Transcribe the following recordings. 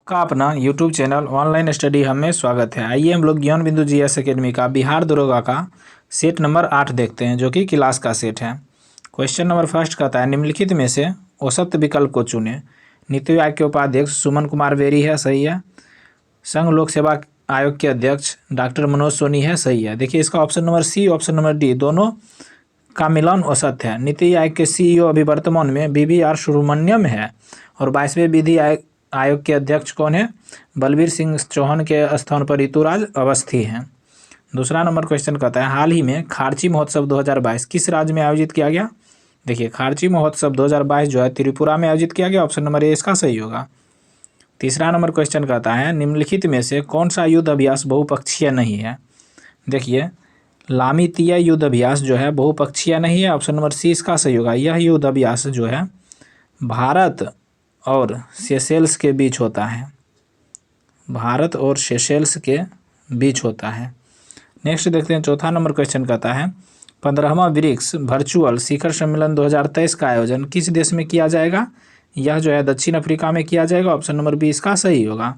का अपना YouTube channel online study hub में स्वागत है। आइए हम लोग ज्ञान बिंदु जीएस एकेडमी का बिहार दरोगा का सेट नंबर 8 देखते हैं, जो कि क्लास का सेट है। क्वेश्चन नंबर फर्स्ट कहता है, निम्नलिखित में से औसत विकल्प को चुनें। नीति आयोग के उपाध्यक्ष सुमन कुमार बेरी है, सही है। संघ लोक सेवा आयोग के अध्यक्ष डॉक्टर मनोज सोनी है, सही है। देखिए इसका option number C, option number D दोनों का मिलान औसत है। नीति आयोग के सीईओ अभी वर्तमान में BVR सुब्रमण्यम है और 22वें विधि आयोग के अध्यक्ष कौन है? बलबीर सिंह चौहान के स्थान पर ऋतुराज अवस्थी हैं। दूसरा नंबर क्वेश्चन कहता है, हाल ही में खारची महोत्सव 2022 किस राज्य में आयोजित किया गया? देखिए खारची महोत्सव 2022 जो है त्रिपुरा में आयोजित किया गया। ऑप्शन नंबर ए इसका सही होगा। तीसरा नंबर क्वेश्चन कहता है, निम्नलिखित में से कौन सा युद्ध अभ्यास बहुपक्षीय नहीं है? देखिए लामितीय युद्ध अभ्यास जो है बहुपक्षीय नहीं है। ऑप्शन नंबर सी इसका सही होगा। यह युद्ध अभ्यास जो है भारत और सेशेल्स के बीच होता है। भारत और सेशेल्स के बीच होता है। नेक्स्ट देखते हैं, चौथा नंबर क्वेश्चन कहता है, 15वां ब्रिक्स वर्चुअल शिखर सम्मेलन 2023 का आयोजन किस देश में किया जाएगा? यह जो है दक्षिण अफ्रीका में किया जाएगा। ऑप्शन नंबर बी इसका सही होगा।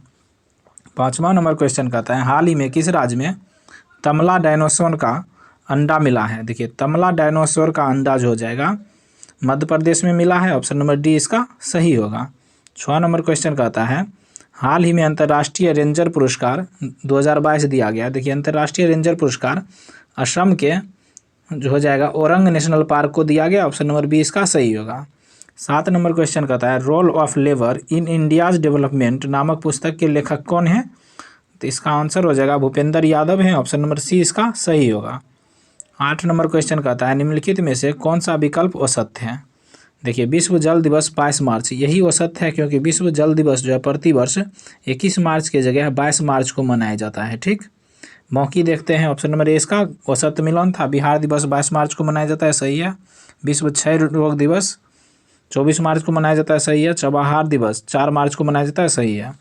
पाँचवा नंबर क्वेश्चन कहता है, हाल ही में किस राज्य में तमला डायनासोर का अंडा मिला है? देखिए तमला डायनासोर का अंडा जो हो जाएगा मध्य प्रदेश में मिला है। ऑप्शन नंबर डी इसका सही होगा। 6वां नंबर क्वेश्चन कहता है, हाल ही में अंतर्राष्ट्रीय रेंजर पुरस्कार 2022 दिया गया। देखिए अंतर्राष्ट्रीय रेंजर पुरस्कार असम के जो हो जाएगा औरंग नेशनल पार्क को दिया गया। ऑप्शन नंबर बी इसका सही होगा। 7 नंबर क्वेश्चन कहता है, role of labour in India's development नामक पुस्तक के लेखक कौन है? तो इसका आंसर हो जाएगा भूपेंद्र यादव है। ऑप्शन नंबर सी इसका सही होगा। 8 नंबर क्वेश्चन कहता है, निम्नलिखित में से कौन सा विकल्प औसत है? देखिए विश्व जल दिवस 22 मार्च यही औसत है, क्योंकि विश्व जल दिवस जो है प्रतिवर्ष 21 मार्च के जगह 22 मार्च को मनाया जाता है। ठीक, बाकी देखते हैं। ऑप्शन नंबर ए इसका औसत मिलान था। बिहार दिवस 22 मार्च को मनाया जाता है, सही है। विश्व क्षय रोग दिवस 24 मार्च को मनाया जाता है, सही है। चबहार दिवस 4 मार्च को मनाया जाता है, सही है।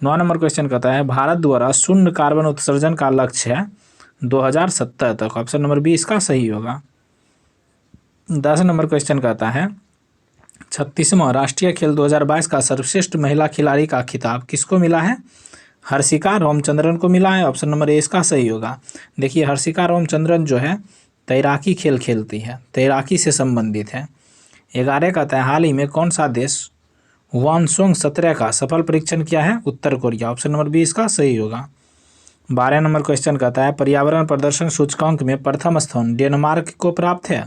9 नंबर क्वेश्चन कहता है, भारत द्वारा शून्य कार्बन उत्सर्जन का लक्ष्य है 2070 तक। ऑप्शन नंबर बी इसका सही होगा। 10 नंबर क्वेश्चन कहता है, 36वां राष्ट्रीय खेल 2022 का सर्वश्रेष्ठ महिला खिलाड़ी का खिताब किसको मिला है? हर्षिका रामचंद्रन को मिला है। ऑप्शन नंबर ए इसका सही होगा। देखिए हर्षिका रामचंद्रन जो है तैराकी खेल खेलती है, तैराकी से संबंधित है। 11 कहता है, हाल ही में कौन सा देश वानसोंग 17 का सफल परीक्षण किया है? उत्तर कोरिया। ऑप्शन नंबर बी इसका सही होगा। 12 नंबर क्वेश्चन कहता है, पर्यावरण प्रदर्शन सूचकांक में प्रथम स्थान डेनमार्क को प्राप्त है,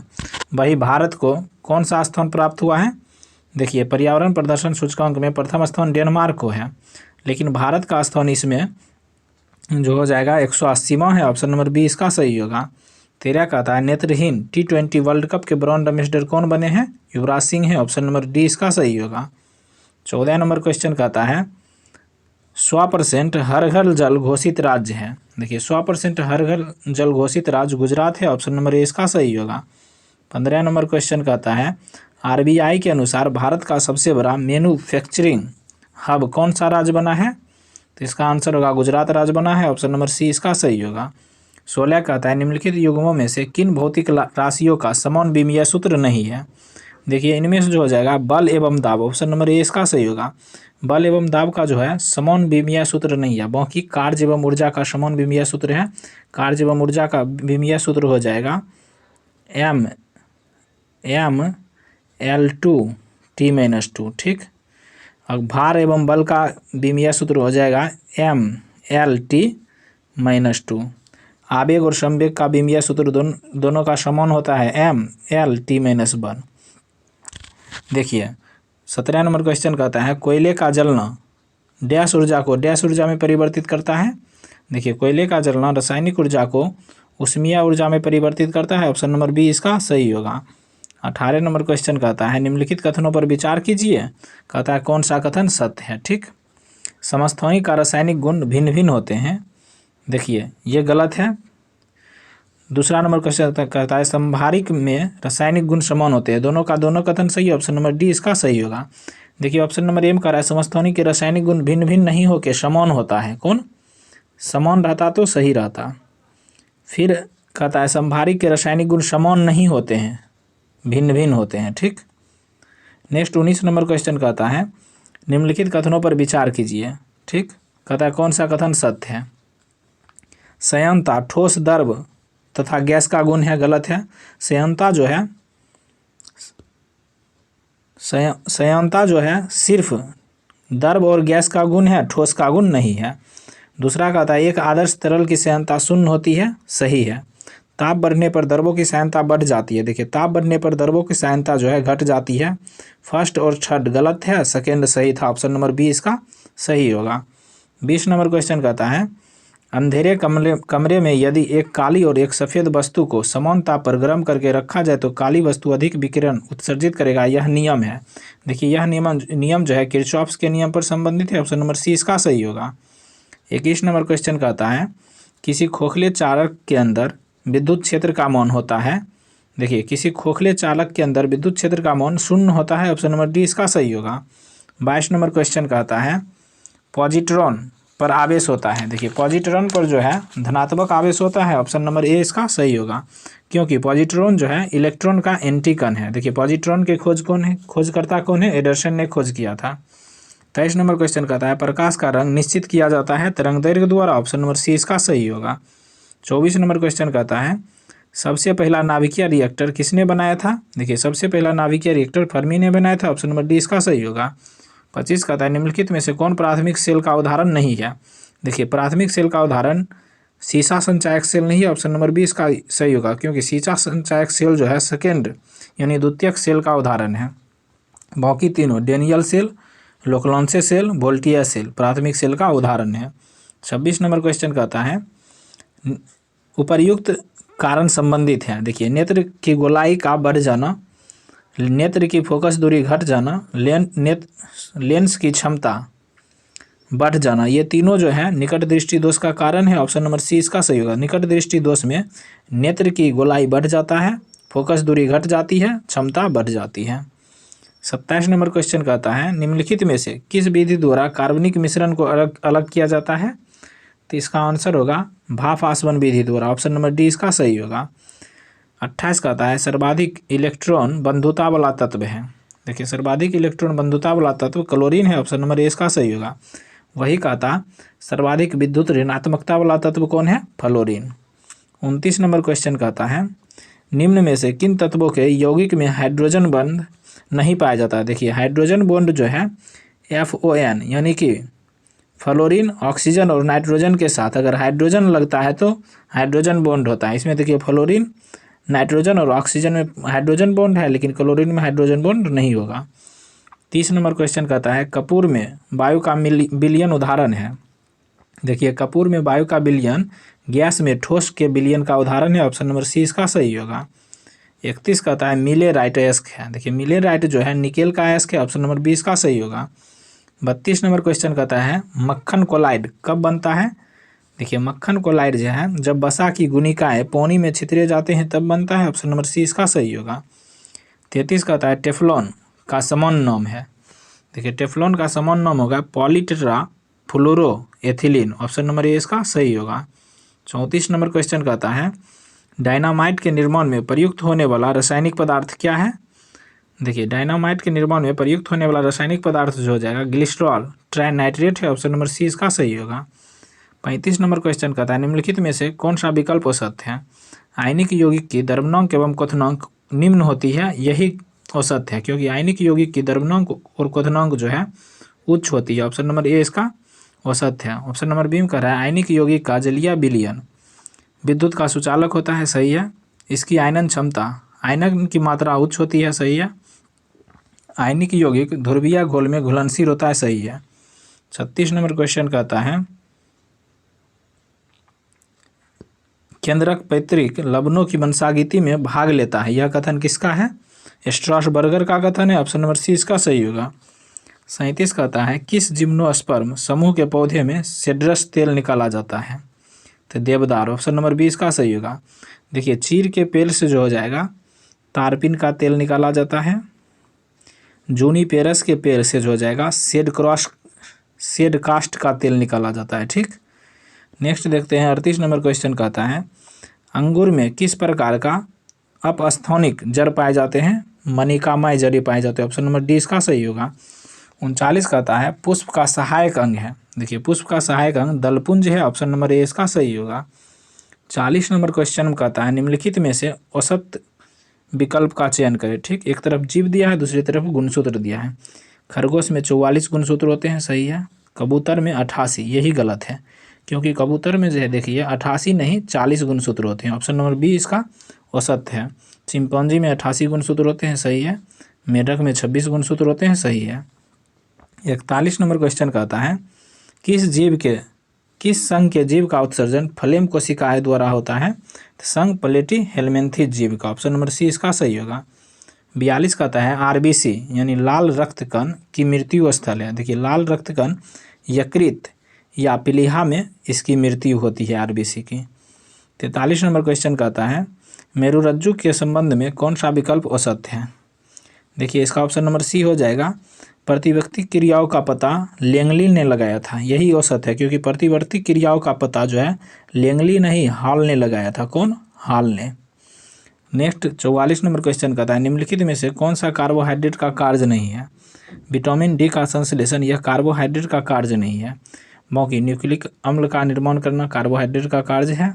वही भारत को कौन सा स्थान प्राप्त हुआ है? देखिए पर्यावरण प्रदर्शन सूचकांक में प्रथम स्थान डेनमार्क को है, लेकिन भारत का स्थान इसमें जो हो जाएगा 180वां है। ऑप्शन नंबर बी इसका सही होगा। 13 कहता है, नेत्रहीन T20 वर्ल्ड कप के ब्रांड एम्बेसडर कौन बने हैं? युवराज सिंह है। ऑप्शन नंबर डी इसका सही होगा। 14 नंबर क्वेश्चन कहता है, 100% हर घर जल घोषित राज्य है। देखिए 100% हर घर जल घोषित राज्य गुजरात है। ऑप्शन नंबर ए इसका सही होगा। 15 नंबर क्वेश्चन कहता है, RBI के अनुसार भारत का सबसे बड़ा मैन्युफैक्चरिंग हब कौन सा राज्य बना है? तो इसका आंसर होगा गुजरात राज्य बना है। ऑप्शन नंबर सी इसका सही होगा। 16 कहता है, निम्नलिखित युग्मों में से किन भौतिक राशियों का समान विमीय सूत्र नहीं है? देखिए इनमें से जो हो जाएगा बल एवं दाब। ऑप्शन नंबर ए इसका सही होगा। बल एवं दाब का जो है समान विमीय सूत्र नहीं है, बाकी कार्य एवं ऊर्जा का समान विमीय सूत्र है। कार्य एवं ऊर्जा का विमीय सूत्र हो जाएगा ML2T-2। ठीक, और भार एवं बल का विमीय सूत्र हो जाएगा MLT-2। आवेग और संवेग का विमीय सूत्र दोनों का समान होता है MLT-1। देखिए 17 नंबर क्वेश्चन कहता है, कोयले का जलना डैश ऊर्जा को डैश ऊर्जा में परिवर्तित करता है? देखिए कोयले का जलना रासायनिक ऊर्जा को ऊष्मीय ऊर्जा में परिवर्तित करता है। ऑप्शन नंबर बी इसका सही होगा। 18 नंबर क्वेश्चन कहता है, निम्नलिखित कथनों पर विचार कीजिए। कहता है कौन सा कथन सत्य है? ठीक, समस्थानिक का रासायनिक गुण भिन्न भिन्न होते हैं। देखिए ये गलत है। दूसरा नंबर क्वेश्चन कहता है, संभारिक में रासायनिक गुण समान होते हैं। दोनों का दोनों कथन सही है। ऑप्शन नंबर डी इसका सही होगा। देखिए ऑप्शन नंबर ए में कह रहा है समस्थानिक के रासायनिक गुण भिन्न भिन्न नहीं होकर समान होता है। कौन समान रहता तो सही रहता। फिर कहता है संभारिक के रासायनिक गुण समान नहीं होते हैं, भिन्न भिन्न होते हैं। ठीक, नेक्स्ट 19 नंबर क्वेश्चन कहता है, निम्नलिखित कथनों पर विचार कीजिए। ठीक। कहता है कौन सा कथन सत्य है? संयंता ठोस द्रव तथा गैस का गुण है, गलत है। संयंता जो है संयंता जो है सिर्फ द्रव और गैस का गुण है, ठोस का गुण नहीं है। दूसरा कहता है एक आदर्श तरल की संयंता शून्य होती है, सही है। ताप बढ़ने पर द्रवों की सांद्रता बढ़ जाती है। देखिए ताप बढ़ने पर द्रवों की सांद्रता जो है घट जाती है। फर्स्ट और थर्ड गलत है, सेकेंड सही था। ऑप्शन नंबर बी इसका सही होगा। 20 नंबर क्वेश्चन कहता है अंधेरे कमरे में यदि एक काली और एक सफ़ेद वस्तु को समान ताप पर गर्म करके रखा जाए तो काली वस्तु अधिक विकिरण उत्सर्जित करेगा, यह नियम है। देखिए यह नियम जो है किरचॉफ के नियम पर संबंधित है। ऑप्शन नंबर सी इसका सही होगा। 21 नंबर क्वेश्चन कहता है किसी खोखले चालक के अंदर विद्युत क्षेत्र का मान होता है। देखिए किसी खोखले चालक के अंदर विद्युत क्षेत्र का मान शून्य होता है। ऑप्शन नंबर डी इसका सही होगा। 22 नंबर क्वेश्चन कहता है पॉजिट्रॉन पर आवेश होता है। देखिए पॉजिट्रॉन पर जो है धनात्मक आवेश होता है। ऑप्शन नंबर ए इसका सही होगा, क्योंकि पॉजिट्रॉन जो है इलेक्ट्रॉन का एंटी कण है। देखिए पॉजिट्रॉन के खोजकर्ता कौन है? एडरसन ने खोज किया था। 23 नंबर क्वेश्चन कहता है प्रकाश का रंग निश्चित किया जाता है तरंगदैर्घ्य द्वारा। ऑप्शन नंबर सी इसका सही होगा। 24 नंबर क्वेश्चन कहता है सबसे पहला नाभिकीय रिएक्टर किसने बनाया था? देखिए सबसे पहला नाभिकीय रिएक्टर फर्मी ने बनाया था। ऑप्शन नंबर डी इसका सही होगा। 25 कहता है निम्नलिखित में से कौन प्राथमिक सेल का उदाहरण नहीं है? देखिए प्राथमिक सेल का उदाहरण सीसा संचायक सेल नहीं है। ऑप्शन नंबर बी इसका सही होगा, क्योंकि सीसा संचायक सेल जो है सेकेंड यानी द्वितीयक सेल का उदाहरण है। बाकी तीनों डेनियल सेल, लोकलांसे सेल, वोल्टियर सेल प्राथमिक सेल का उदाहरण है। 26 नंबर क्वेश्चन कहता है उपर्युक्त कारण संबंधित है। देखिए नेत्र की गोलाई का बढ़ जाना, नेत्र की फोकस दूरी घट जाना, लेंस की क्षमता बढ़ जाना, ये तीनों जो है निकट दृष्टि दोष का कारण है। ऑप्शन नंबर सी इसका सही होगा। निकट दृष्टि दोष में नेत्र की गोलाई बढ़ जाता है, फोकस दूरी घट जाती है, क्षमता बढ़ जाती है। 27 नंबर क्वेश्चन कहता है निम्नलिखित में से किस विधि द्वारा कार्बनिक मिश्रण को अलग किया जाता है? तो इसका आंसर होगा भाप आसवन विधि द्वारा। ऑप्शन नंबर डी इसका सही होगा। 28 कहता है सर्वाधिक इलेक्ट्रॉन बंधुता वाला तत्व है। देखिए सर्वाधिक इलेक्ट्रॉन बंधुता वाला तत्व क्लोरीन है। ऑप्शन नंबर ए इसका सही होगा। वही कहता सर्वाधिक विद्युत ऋणात्मकता वाला तत्व कौन है? फ्लोरीन। 29 नंबर क्वेश्चन कहता है निम्न में से किन तत्वों के यौगिक में हाइड्रोजन बंध नहीं पाया जाता? देखिए हाइड्रोजन बॉन्ड जो है FON यानी कि फ्लोरीन, ऑक्सीजन और नाइट्रोजन के साथ अगर हाइड्रोजन लगता है तो हाइड्रोजन बॉन्ड होता है। इसमें देखिए फ्लोरीन, नाइट्रोजन और ऑक्सीजन में हाइड्रोजन बॉन्ड है, लेकिन क्लोरीन में हाइड्रोजन बॉन्ड नहीं होगा। 30 नंबर क्वेश्चन कहता है कपूर में वायु का विलयन उदाहरण है। देखिए कपूर में वायु का विलयन गैस में ठोस के विलयन का उदाहरण है। ऑप्शन नंबर सी इसका सही होगा। 31 कहता है मिलेराइट अयस्क है। देखिए मिलेराइट जो है निकेल का अयस्क है। ऑप्शन नंबर बी इसका सही होगा। 32 नंबर क्वेश्चन कहता है मक्खन कोलाइड कब बनता है? देखिए मक्खन कोलाइड जो है जब वसा की गुणिकाएं पानी में छितरे जाते हैं तब बनता है। ऑप्शन नंबर सी इसका सही होगा। 33 कहता है टेफ्लॉन का समान नाम है। देखिए टेफ्लॉन का समान नाम होगा polytetra fluoro ethylene. Option number A इसका सही होगा। 34 नंबर क्वेश्चन कहता है डायनामाइट के निर्माण में प्रयुक्त होने वाला रासायनिक पदार्थ क्या है? देखिए डायनामाइट के निर्माण में प्रयुक्त होने वाला रासायनिक पदार्थ जो हो जाएगा ग्लिसरॉल ट्राइनाइट्रेट है। ऑप्शन नंबर सी इसका सही होगा। 35 नंबर क्वेश्चन कहता है निम्नलिखित में से कौन सा विकल्प असत्य है? आयनिक यौगिक की द्रव्यनांक एवं क्वथनांक निम्न होती है, यही असत्य है, क्योंकि आयनिक यौगिक की द्रव्यनांक और क्वथनांक जो है उच्च होती है। ऑप्शन नंबर ए इसका असत्य है। ऑप्शन नंबर बी में कह रहा है आयनिक यौगिक का जलीय विलयन विद्युत का सुचालक होता है, सही है। इसकी आयनन क्षमता, आयनन की मात्रा उच्च होती है, सही है। आयनिक यौगिक ध्रुवीय घोल में घुलनशील होता है, सही है। 36 नंबर क्वेश्चन कहता है केंद्रक पैतृक लवणों की वंशागीति में भाग लेता है, यह कथन किसका है? स्ट्रासबर्गर का कथन है। ऑप्शन नंबर सी इसका सही होगा। 37 कहता है किस जिम्नोस्पर्म समूह के पौधे में सेड्रस तेल निकाला जाता है? तो देवदार। ऑप्शन नंबर बी इसका सही होगा। देखिए चीर के पेड़ से जो हो जाएगा तारपिन का तेल निकाला जाता है। जूनीपेरस के पेड़ से जो हो जाएगा सेडकास्ट का तेल निकाला जाता है, ठीक। नेक्स्ट देखते हैं 38 नंबर क्वेश्चन कहता है अंगूर में किस प्रकार का अपस्थानिक जड़ पाए जाते हैं? मणिकामय जड़ी पाए जाते हैं। ऑप्शन नंबर डी इसका सही होगा। 39 कहता है पुष्प का सहायक अंग है। देखिए पुष्प का सहायक अंग दलपुंज है, ऑप्शन नंबर ए इसका सही होगा। 40 नंबर क्वेश्चन में कहता है निम्नलिखित में से औसत विकल्प का चयन करें। ठीक, एक तरफ जीव दिया है, दूसरी तरफ गुणसूत्र दिया है। खरगोश में 44 गुणसूत्र होते हैं, सही है। कबूतर में 88, यही गलत है, क्योंकि कबूतर में जो है देखिए 88 नहीं 40 गुणसूत्र होते हैं, ऑप्शन नंबर बी इसका औसत है। चिंपैंजी में 88 गुणसूत्र होते हैं, सही है। मेढक में 26 गुणसूत्र होते हैं, सही है। 41 नंबर क्वेश्चन कहता है किस संघ के जीव का उत्सर्जन फ्लेम कोशिकाएं द्वारा होता है? संघ प्लेटी हेलमिंथेस जीव का, ऑप्शन नंबर सी इसका सही होगा। 42 कहता है आरबीसी यानी लाल रक्त कण की मृत्यु स्थल है। देखिए लाल रक्त कण यकृत या प्लीहा में इसकी मृत्यु होती है आरबीसी की। 43 नंबर क्वेश्चन कहता है मेरुरज्जु के संबंध में कौन सा विकल्प औसत है? देखिए इसका ऑप्शन नंबर सी हो जाएगा। प्रतिवर्ती क्रियाओं का पता लेंगली ने लगाया था, यही औसत है, क्योंकि प्रतिवर्ती क्रियाओं का पता जो है लेंगली नहीं हॉल ने लगाया था। कौन? हॉल ने। नेक्स्ट 44 नंबर क्वेश्चन कहता है निम्नलिखित में से कौन सा कार्बोहाइड्रेट का कार्य नहीं है? विटामिन डी का संश्लेषण यह कार्बोहाइड्रेट का कार्य नहीं है। मौखिक न्यूक्लिक अम्ल का निर्माण करना कार्बोहाइड्रेट का कार्य है।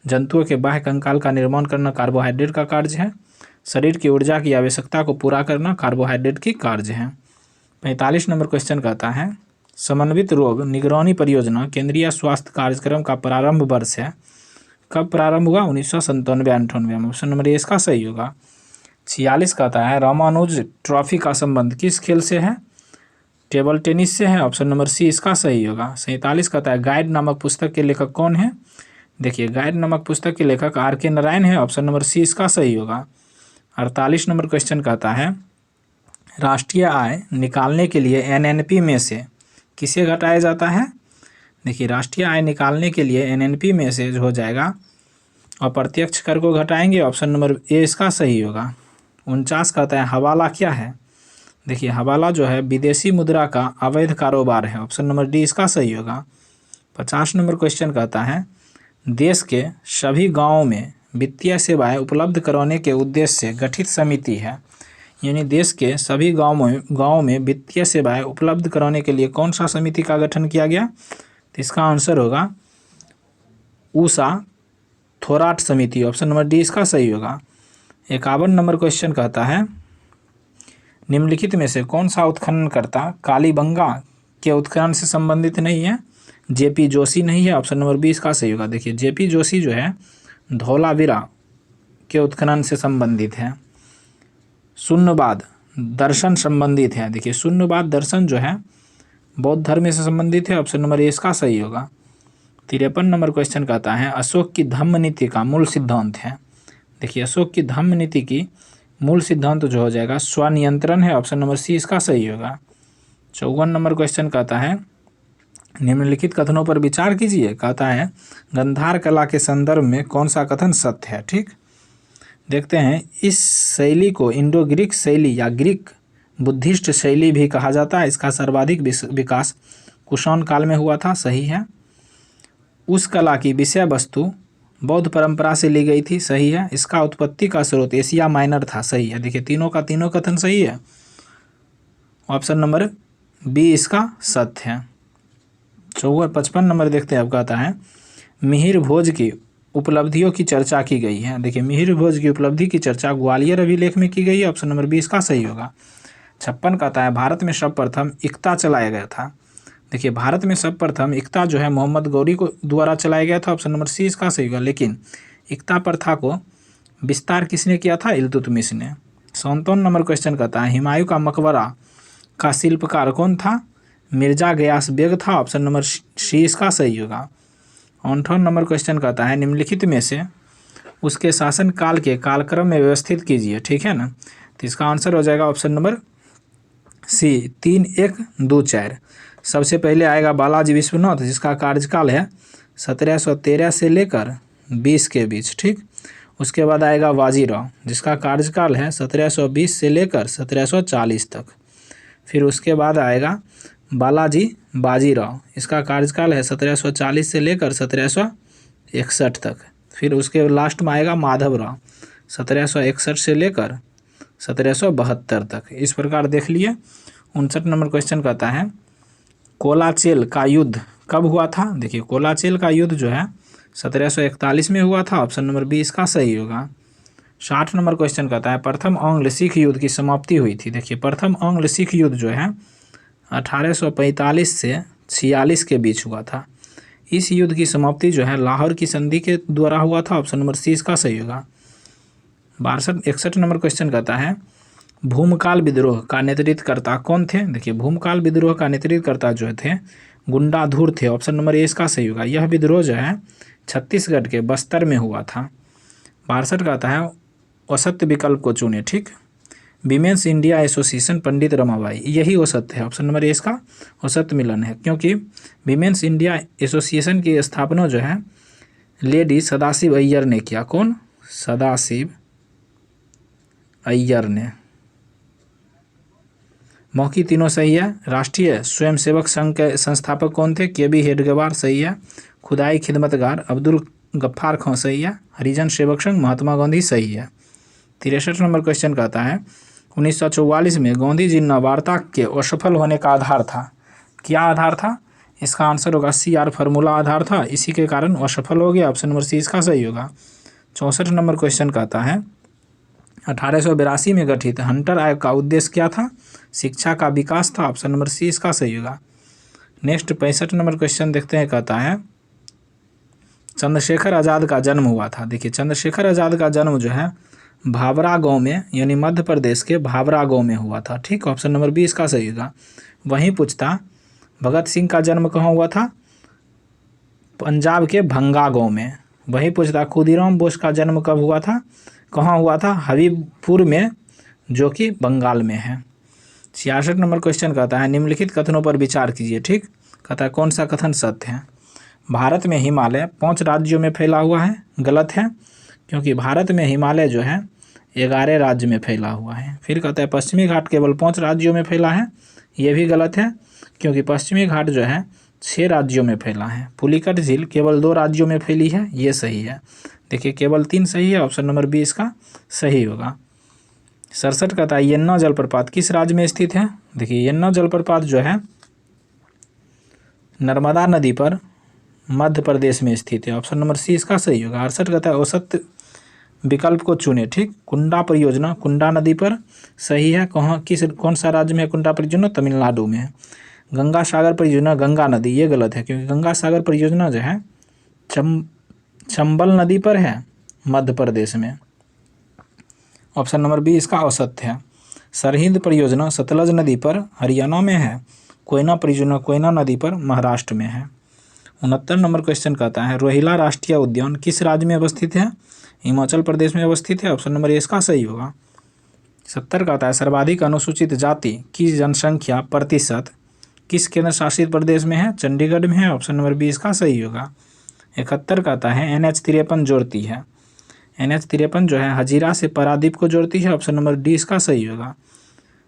जंतुओं के बाह्य कंकाल का निर्माण करना कार्बोहाइड्रेट का कार्य है। शरीर की ऊर्जा की आवश्यकता को पूरा करना कार्बोहाइड्रेट की कार्य है। 45 नंबर क्वेश्चन कहता है समन्वित रोग निगरानी परियोजना केंद्रीय स्वास्थ्य कार्यक्रम का प्रारंभ वर्ष है। कब प्रारंभ हुआ? 1997-98 में, ऑप्शन नंबर ए इसका सही होगा। 46 कहता है रामानुज ट्रॉफी का संबंध किस खेल से है? टेबल टेनिस से है, ऑप्शन नंबर सी इसका सही होगा। 47 कहता है गाइड नामक पुस्तक के लेखक कौन है? देखिए गाइड नामक पुस्तक के लेखक आर.के. नारायण है, ऑप्शन नंबर सी इसका सही होगा। 48 नंबर क्वेश्चन कहता है राष्ट्रीय आय निकालने के लिए एनएनपी में से किसे घटाया जाता है? देखिए राष्ट्रीय आय निकालने के लिए एनएनपी में से जो हो जाएगा अप्रत्यक्ष कर को घटाएंगे, ऑप्शन नंबर ए इसका सही होगा। 49 कहता है हवाला क्या है? देखिए हवाला जो है विदेशी मुद्रा का अवैध कारोबार है, ऑप्शन नंबर डी इसका सही होगा। 50 नंबर क्वेश्चन कहता है देश के सभी गाँवों में वित्तीय सेवाएं उपलब्ध कराने के उद्देश्य से गठित समिति है। यानी देश के सभी गाँव में वित्तीय सेवाएं उपलब्ध कराने के लिए कौन सा समिति का गठन किया गया? तो इसका आंसर होगा ऊषा थोराट समिति, ऑप्शन नंबर डी इसका सही होगा। 51 नंबर क्वेश्चन कहता है निम्नलिखित में से कौन सा उत्खननकर्ता कालीबंगा के उत्खनन से संबंधित नहीं है? जेपी जोशी नहीं है, ऑप्शन नंबर बी इसका सही होगा। देखिए जेपी जोशी जो है धौलावीरा के उत्खनन से संबंधित है। शून्यवाद दर्शन संबंधित है। देखिए शून्यवाद दर्शन जो है बौद्ध धर्म से संबंधित है, ऑप्शन नंबर ए इसका सही होगा। 53 नंबर क्वेश्चन कहता है अशोक की धम्म नीति का मूल सिद्धांत है। देखिए अशोक की धम्म नीति की मूल सिद्धांत जो हो जाएगा स्वनियंत्रण है, ऑप्शन नंबर सी इसका सही होगा। 54 नंबर क्वेश्चन कहता है निम्नलिखित कथनों पर विचार कीजिए। कहता है गंधार कला के संदर्भ में कौन सा कथन सत्य है? ठीक, देखते हैं। इस शैली को इंडो ग्रीक शैली या ग्रीक बुद्धिस्ट शैली भी कहा जाता है। इसका सर्वाधिक विकास कुषाण काल में हुआ था, सही है। उस कला की विषय वस्तु बौद्ध परंपरा से ली गई थी, सही है। इसका उत्पत्ति का स्रोत एशिया माइनर था, सही है। देखिए तीनों का तीनों कथन सही है, ऑप्शन नंबर बी इसका सत्य है। 55 नंबर देखते हैं। अब कहता है मिहिर भोज की उपलब्धियों की चर्चा की गई है। देखिए मिहिर भोज की उपलब्धि की चर्चा ग्वालियर अभिलेख में की गई है, ऑप्शन नंबर बी इसका सही होगा। 56 कहता है भारत में सर्वप्रथम इक्ता चलाया गया था। देखिए भारत में सर्वप्रथम इक्ता जो है मोहम्मद गौरी को द्वारा चलाया गया था, ऑप्शन नंबर सी इसका सही होगा। लेकिन इक्ता प्रथा को विस्तार किसने किया था? इल्तुतमिश ने। 57 नंबर क्वेश्चन कहता है हुमायूं का मकबरा का शिल्पकार कौन था? मिर्जा गयास बेग था, ऑप्शन नंबर सी इसका सही होगा। 58 नंबर क्वेश्चन कहता है निम्नलिखित में से उसके शासन काल के कालक्रम में व्यवस्थित कीजिए, ठीक है ना। तो इसका आंसर हो जाएगा ऑप्शन नंबर सी 3-1-2-4। सबसे पहले आएगा बालाजी विश्वनाथ जिसका कार्यकाल है 1713 से लेकर 20 के बीच, ठीक। उसके बाद आएगा बाजीराव जिसका कार्यकाल है 1720 से लेकर 1740 तक। फिर उसके बाद आएगा बालाजी बाजीराव, इसका कार्यकाल है 1740 से लेकर 1761 तक। फिर उसके लास्ट में आएगा माधवराव 1761 से लेकर 1772 तक। इस प्रकार देख लिए। 59 नंबर क्वेश्चन कहता है कोलाचेल का युद्ध कब हुआ था? देखिए कोलाचेल का युद्ध जो है 1741 में हुआ था। ऑप्शन नंबर बी इसका सही होगा। 60 नंबर क्वेश्चन कहता है प्रथम आंग्ल सिख युद्ध की समाप्ति हुई थी। देखिए प्रथम आंग्ल सिख युद्ध जो है 1845 से 46 के बीच हुआ था। इस युद्ध की समाप्ति जो है लाहौर की संधि के द्वारा हुआ था। ऑप्शन नंबर सी इसका सही होगा। 61 नंबर क्वेश्चन कहता है भूमकाल विद्रोह का नेतृत्वकर्ता कौन थे? देखिए भूमकाल विद्रोह का नेतृत्वकर्ता जो थे गुंडाधुर थे। ऑप्शन नंबर ए इसका सही होगा। यह विद्रोह जो है छत्तीसगढ़ के बस्तर में हुआ था। 62 कहता है औसत विकल्प को चुने। ठीक, विमेंस इंडिया एसोसिएशन पंडित रमाबाई, यही औसत है। ऑप्शन नंबर ए इसका औसत मिलन है, क्योंकि विमेंस इंडिया एसोसिएशन की स्थापना जो है लेडी सदाशिव अय्यर ने किया। कौन? सदाशिव अय्यर ने। मौखी तीनों सही है। राष्ट्रीय स्वयंसेवक संघ के संस्थापक कौन थे? के.बी. हेडगेवार सही है। खुदाई खिदमतगार अब्दुल गफ्फार खां सही है। हरिजन सेवक संघ महात्मा गांधी सही है। 63 नंबर क्वेश्चन कहता है 1944 में गांधी जी वार्ता के असफल होने का आधार था। क्या आधार था? इसका आंसर होगा CR फार्मूला आधार था, इसी के कारण असफल हो गया। ऑप्शन नंबर सी इसका सही होगा। 64 नंबर क्वेश्चन कहता है 1882 में गठित हंटर आयोग का उद्देश्य क्या था? शिक्षा का विकास था। ऑप्शन नंबर सी इसका सही होगा। नेक्स्ट 65 नंबर क्वेश्चन देखते हैं। कहता है चंद्रशेखर आज़ाद का जन्म हुआ था। देखिए चंद्रशेखर आज़ाद का जन्म जो है भावरा गांव में, यानी मध्य प्रदेश के भावरा गांव में हुआ था। ठीक, ऑप्शन नंबर बी इसका सही होगा। वहीं पूछता भगत सिंह का जन्म कहाँ हुआ था? पंजाब के भंगा गांव में। वहीं पूछता खुदीराम बोस का जन्म कब हुआ था? कहाँ हुआ था? हबीबपुर में, जो कि बंगाल में है। 66 नंबर क्वेश्चन कहता है निम्नलिखित कथनों पर विचार कीजिए। ठीक, कहता है कौन सा कथन सत्य है? भारत में हिमालय 5 राज्यों में फैला हुआ है। गलत है, क्योंकि भारत में हिमालय जो है 11 राज्य में फैला हुआ है। फिर कहता है पश्चिमी घाट केवल 5 राज्यों में फैला है। ये भी गलत है, क्योंकि पश्चिमी घाट जो है 6 राज्यों में फैला है। पुलिकट झील केवल 2 राज्यों में फैली है। ये सही है। देखिए केवल 3 सही है। ऑप्शन नंबर बी इसका सही होगा। 67 कहता है यन्ना जलप्रपात किस राज्य में स्थित है? देखिए यन्ना जलप्रपात जो है नर्मदा नदी पर मध्य प्रदेश में स्थित है। ऑप्शन नंबर सी इसका सही होगा। 68 कहता है औसत विकल्प को चुने। ठीक, कुंडा परियोजना कुंडा नदी पर सही है। कौन सा राज्य में है कुंडा परियोजना? तमिलनाडु में है। गंगा सागर परियोजना गंगा नदी, ये गलत है, क्योंकि गंगा सागर परियोजना जो है चंबल नदी पर है मध्य प्रदेश में। ऑप्शन नंबर बी इसका औसत है। सरहिंद परियोजना सतलज नदी पर हरियाणा में है। कोयना परियोजना कोयना नदी पर महाराष्ट्र में है। 69 नंबर क्वेश्चन कहता है रोहिला राष्ट्रीय उद्यान किस राज्य में अवस्थित है? हिमाचल प्रदेश में अवस्थित है। ऑप्शन नंबर ए इसका सही होगा। 70 कहता है सर्वाधिक अनुसूचित जाति की जनसंख्या प्रतिशत किस केंद्र शासित प्रदेश में है? चंडीगढ़ में है। ऑप्शन नंबर बी इसका सही होगा। 71 कहता है NH-53 जोड़ती है। NH-53 जो है हजीरा से पारादीप को जोड़ती है। ऑप्शन नंबर डी इसका सही होगा।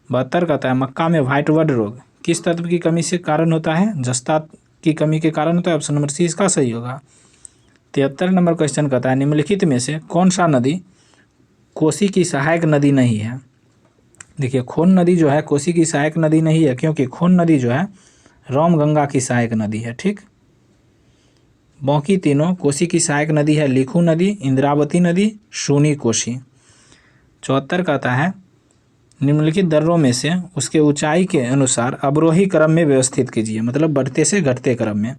72 कहता है मक्का में व्हाइट वड रोग किस तत्व की कमी से कारण होता है? जस्ता की कमी के कारण होता है। ऑप्शन नंबर सी इसका सही होगा। 73 नंबर क्वेश्चन कहता है निम्नलिखित में से कौन सा नदी कोसी की सहायक नदी नहीं है? देखिए खोन नदी जो है कोसी की सहायक नदी नहीं है, क्योंकि खोन नदी जो है रामगंगा की सहायक नदी है। ठीक, बाकी तीनों कोसी की सहायक नदी है लिखू नदी, इंद्रावती नदी, शूनी कोसी। 74 कहता है निम्नलिखित दर्रों में से उसके ऊंचाई के अनुसार अवरोही क्रम में व्यवस्थित कीजिए, मतलब बढ़ते से घटते क्रम में।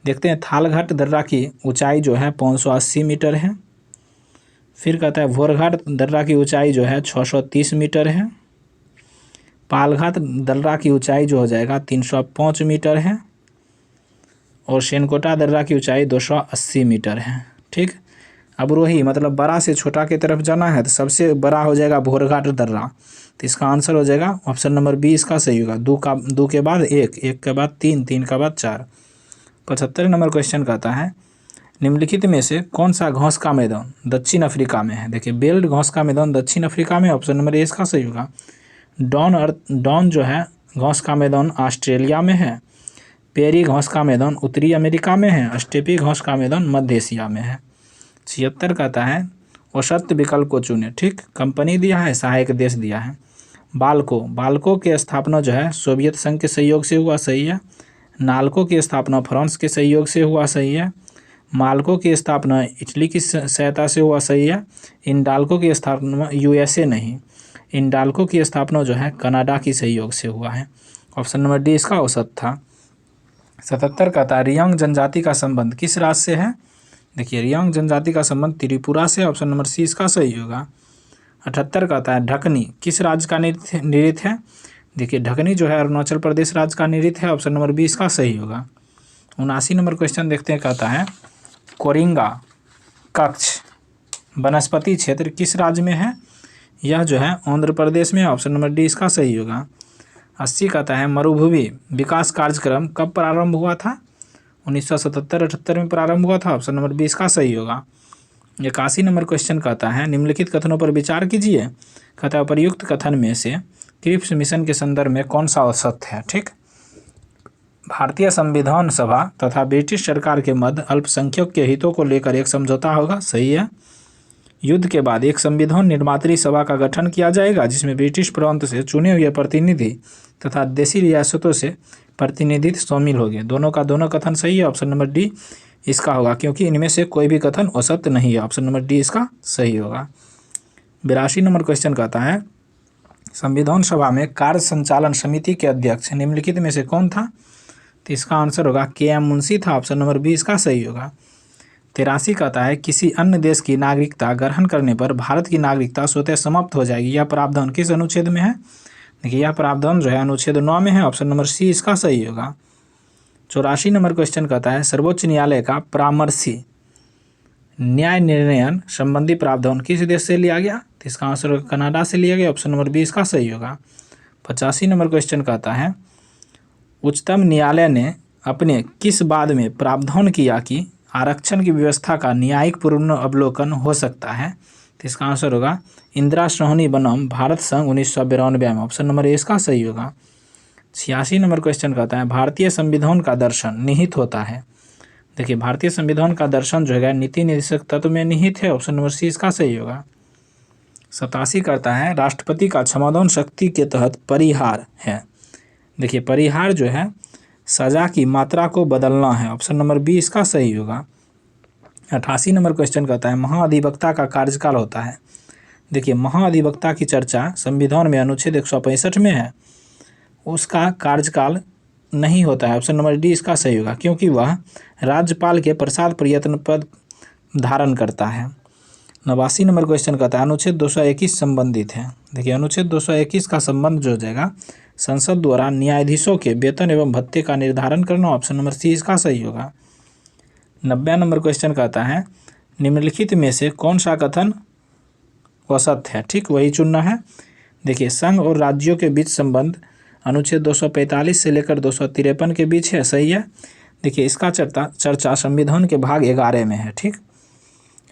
देखते हैं थालघाट दर्रा की ऊंचाई जो है 580 मीटर है। फिर कहता है भोरघाट दर्रा की ऊंचाई जो है 630 मीटर है। पालघाट दर्रा की ऊंचाई जो हो जाएगा 305 मीटर है। और शेनकोटा दर्रा की ऊंचाई 280 मीटर है। ठीक, अवरोही मतलब बड़ा से छोटा की तरफ जाना है तो सबसे बड़ा हो जाएगा भोरघाट दर्रा, तो इसका आंसर हो जाएगा ऑप्शन नंबर बी इसका सही होगा। 2 के बाद 1, 1 के बाद 3, 3 के बाद 4। 75 नंबर क्वेश्चन कहता है निम्नलिखित में से कौन सा घास का मैदान दक्षिण अफ्रीका में है? देखिए बेल्ट घास का मैदान दक्षिण अफ्रीका में। ऑप्शन नंबर ए इसका सही होगा। डॉन जो है घास का मैदान ऑस्ट्रेलिया में है। पेरी घास का मैदान उत्तरी अमेरिका में है। स्टेपी घास का मैदान मध्य एशिया में है। 76 कहता है औसत विकल्प को चुने। ठीक, कंपनी दिया है, सहायक देश दिया है। बाल्को की स्थापना जो है सोवियत संघ के सहयोग से हुआ, सही है। नाल्को की स्थापना फ्रांस के सहयोग से हुआ, सही है। माल्को की स्थापना इटली की सहायता से हुआ, सही है। इंडाल्को की स्थापना यूएसए नहीं, इंडाल्को की स्थापना जो है कनाडा की सहयोग से हुआ है। ऑप्शन नंबर डी इसका औसत था। 77 का था रियांग जनजाति का संबंध किस राज्य से है? देखिए रियांग जनजाति का संबंध त्रिपुरा से, ऑप्शन नंबर सी इसका सही होगा। 78 का था ढकनी किस राज्य का नृत्य है? देखिए ढकनी जो है अरुणाचल प्रदेश राज्य का नृत्य है, ऑप्शन नंबर बी इसका सही होगा। 79 नंबर क्वेश्चन देखते हैं, कहता है कोरिंगा कक्ष वनस्पति क्षेत्र किस राज्य में है? यह जो है आंध्र प्रदेश में, ऑप्शन नंबर डी इसका सही होगा। 80 कहता है मरुभूमि विकास कार्यक्रम कब प्रारंभ हुआ था? 1977-78 में प्रारंभ हुआ था, ऑप्शन नंबर बी इसका सही होगा। 81 नंबर क्वेश्चन कहता है निम्नलिखित कथनों पर विचार कीजिए। कहता है उपर्युक्त कथन में से क्रिप्स मिशन के संदर्भ में कौन सा औसत है? ठीक, भारतीय संविधान सभा तथा ब्रिटिश सरकार के मध्य अल्पसंख्यक के हितों को लेकर एक समझौता होगा, सही है। युद्ध के बाद एक संविधान निर्मात्री सभा का गठन किया जाएगा जिसमें ब्रिटिश प्रांत से चुने हुए प्रतिनिधि तथा देशी रियासतों से प्रतिनिधि शामिल होंगे। दोनों का दोनों कथन सही है, ऑप्शन नंबर डी इसका होगा, क्योंकि इनमें से कोई भी कथन औसत नहीं है, ऑप्शन नंबर डी इसका सही होगा। 82 नंबर क्वेश्चन कहता है संविधान सभा में कार्य संचालन समिति के अध्यक्ष निम्नलिखित में से कौन था? तो इसका आंसर होगा के.एम. मुंशी था, ऑप्शन नंबर बी इसका सही होगा। 83 कहता है किसी अन्य देश की नागरिकता ग्रहण करने पर भारत की नागरिकता स्वतः समाप्त हो जाएगी, यह प्रावधान किस अनुच्छेद में है? देखिए यह प्रावधान जो है अनुच्छेद 9 में है, ऑप्शन नंबर सी इसका सही होगा। 84 नंबर क्वेश्चन कहता है सर्वोच्च न्यायालय का परामर्शी न्याय निर्णयन संबंधी प्रावधान किस देश से लिया गया? तो इसका आंसर कनाडा से लिया गया, ऑप्शन नंबर बी इसका सही होगा। 85 नंबर क्वेश्चन कहता है उच्चतम न्यायालय ने अपने किस बाद में प्रावधान किया कि आरक्षण की व्यवस्था का न्यायिक पुनर्वलोकन हो सकता है? तो इसका आंसर होगा इंदिरा सोहनी बनाम भारत संघ 1992 में, ऑप्शन नंबर ए इसका सही होगा। 86 नंबर क्वेश्चन कहता है भारतीय संविधान का दर्शन निहित होता है। देखिए भारतीय संविधान का दर्शन जो है नीति निर्देशक तत्व में निहित है, ऑप्शन नंबर सी इसका सही होगा। 87 करता है राष्ट्रपति का क्षमादान शक्ति के तहत परिहार है। देखिए परिहार जो है सजा की मात्रा को बदलना है, ऑप्शन नंबर बी इसका सही होगा। 88 नंबर क्वेश्चन कहता है महाधिवक्ता का कार्यकाल होता है। देखिए महाधिवक्ता की चर्चा संविधान में अनुच्छेद 165 में है, उसका कार्यकाल नहीं होता है, ऑप्शन नंबर डी इसका सही होगा, क्योंकि वह राज्यपाल के प्रसाद प्रयत्न पद धारण करता है। 89 नंबर क्वेश्चन कहता है अनुच्छेद 221 संबंधित है। देखिए अनुच्छेद 221 का संबंध जो हो जाएगा संसद द्वारा न्यायाधीशों के वेतन एवं भत्ते का निर्धारण करना, ऑप्शन नंबर सी इसका सही होगा। 90 नंबर क्वेश्चन कहता है निम्नलिखित में से कौन सा कथन औसत है? ठीक वही चुनना है। देखिए संघ और राज्यों के बीच संबंध अनुच्छेद 245 से लेकर 253 के बीच है, सही है। देखिए इसका चर्चा संविधान के भाग 11 में है। ठीक,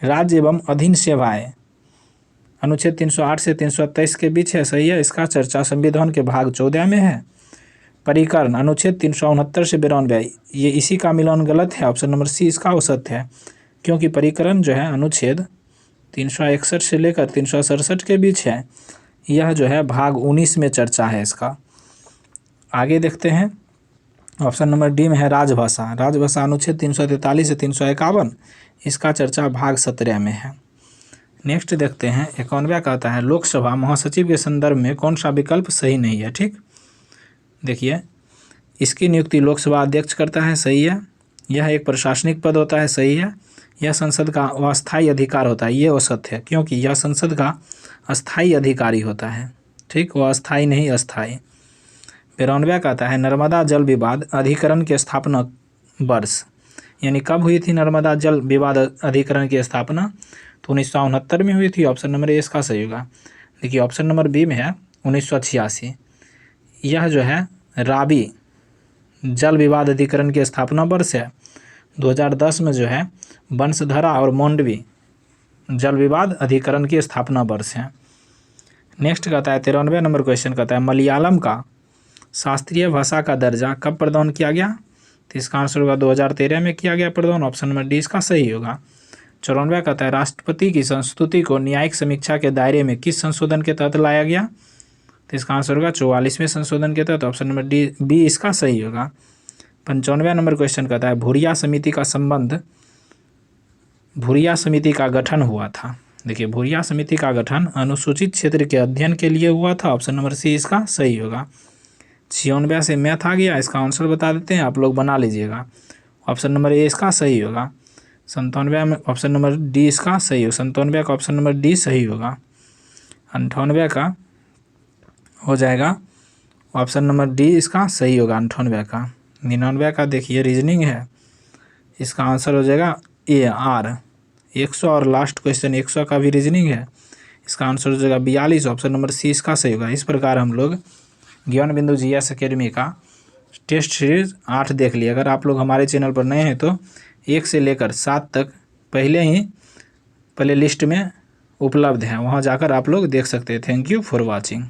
राज्य एवं अधीन सेवाएं अनुच्छेद 308 से 323 के बीच है, सही है। इसका चर्चा संविधान के भाग 14 में है। परिकरण अनुच्छेद 369 से 92 ये इसी का मिलान गलत है, ऑप्शन नंबर सी इसका औसत है, क्योंकि परिकरण जो है अनुच्छेद 361 से लेकर 367 के बीच है। यह जो है भाग 19 में चर्चा है इसका। आगे देखते हैं ऑप्शन नंबर डी में है राजभाषा। राजभाषा अनुच्छेद 343 से 351 इसका चर्चा भाग 17 में है। नेक्स्ट देखते हैं 91 कहता है लोकसभा महासचिव के संदर्भ में कौन सा विकल्प सही नहीं है? ठीक, देखिए इसकी नियुक्ति लोकसभा अध्यक्ष करता है, सही है। यह एक प्रशासनिक पद होता है, सही है। यह संसद का अस्थायी अधिकार होता है, ये औसत है, क्योंकि यह संसद का अस्थायी अधिकारी होता है। ठीक, वह अस्थायी नहीं अस्थायी। 92 कहता है नर्मदा जल विवाद अधिकरण की स्थापना वर्ष, यानी कब हुई थी नर्मदा जल विवाद अधिकरण की स्थापना? तो 1969 में हुई थी, ऑप्शन नंबर ए इसका सही होगा। देखिए ऑप्शन नंबर बी में है 1986। यह जो है रावी जल विवाद अधिकरण की स्थापना वर्ष है। 2010 में जो है बंसधरा और मांडवी जल विवाद अधिकरण की स्थापना वर्ष है। नेक्स्ट कहता है 93 नंबर क्वेश्चन कहता है मलयालम का शास्त्रीय भाषा का दर्जा कब प्रदान किया गया? तो इसका आंसर होगा 2013 में किया गया प्रदान, ऑप्शन नंबर डी इसका सही होगा। 94 कहता है राष्ट्रपति की संस्तुति को न्यायिक समीक्षा के दायरे में किस संशोधन के तहत लाया गया? तो इसका आंसर होगा 44वें संशोधन के तहत, ऑप्शन नंबर डी बी इसका सही होगा। 95वां नंबर क्वेश्चन कहता है भूरिया समिति का संबंध भूरिया समिति का गठन हुआ था। देखिए भूरिया समिति का गठन अनुसूचित क्षेत्र के अध्ययन के लिए हुआ था। ऑप्शन नंबर सी इसका सही होगा। 96 से मैथ आ गया, इसका आंसर बता देते हैं, आप लोग बना लीजिएगा। ऑप्शन नंबर ए इसका सही होगा। 97 में ऑप्शन नंबर डी इसका सही होगा। 97 का ऑप्शन नंबर डी सही होगा। 98 का हो जाएगा ऑप्शन नंबर डी इसका सही होगा 98 का। 99 का देखिए रीजनिंग है, इसका आंसर हो जाएगा ए आर। 100 और लास्ट क्वेश्चन 100 का भी रीजनिंग है, इसका आंसर हो जाएगा 42। ऑप्शन नंबर सी इसका सही होगा। इस प्रकार हम लोग ज्ञान बिंदु जीएस एकेडमी का टेस्ट सीरीज 8 देख लिए। अगर आप लोग हमारे चैनल पर नए हैं तो 1 से लेकर 7 तक पहले लिस्ट में उपलब्ध है, वहाँ जाकर आप लोग देख सकते हैं। Thank you for watching.